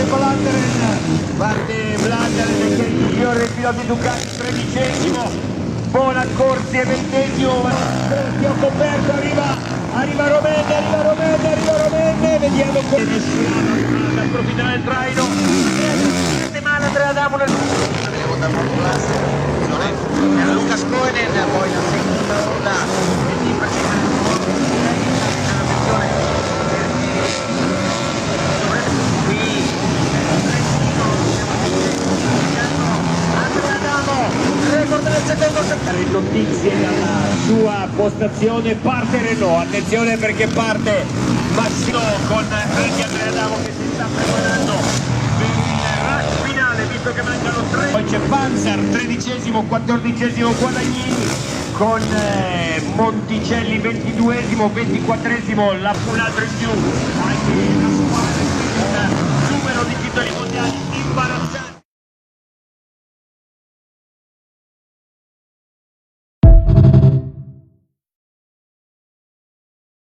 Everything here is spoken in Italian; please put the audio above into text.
Blanderen, parte Blanderen che è il migliore dei piloti Ducati, 13esimo, Bona Corsi è 20esimo, Corsi coperto, arriva Romende, vediamo come nessuno approfittare del traino, male Andrea Adamo nel Lucas Koenen, poi la seconda onda del team notizie dalla sua postazione, parte Renault, attenzione perché parte Massimo con anche Andrea Adamo che si sta preparando per il rush finale visto che mancano 3. Poi c'è Panzer, 13esimo, 14esimo Guadagnini con Monticelli 22esimo, 24esimo, un altro in più anche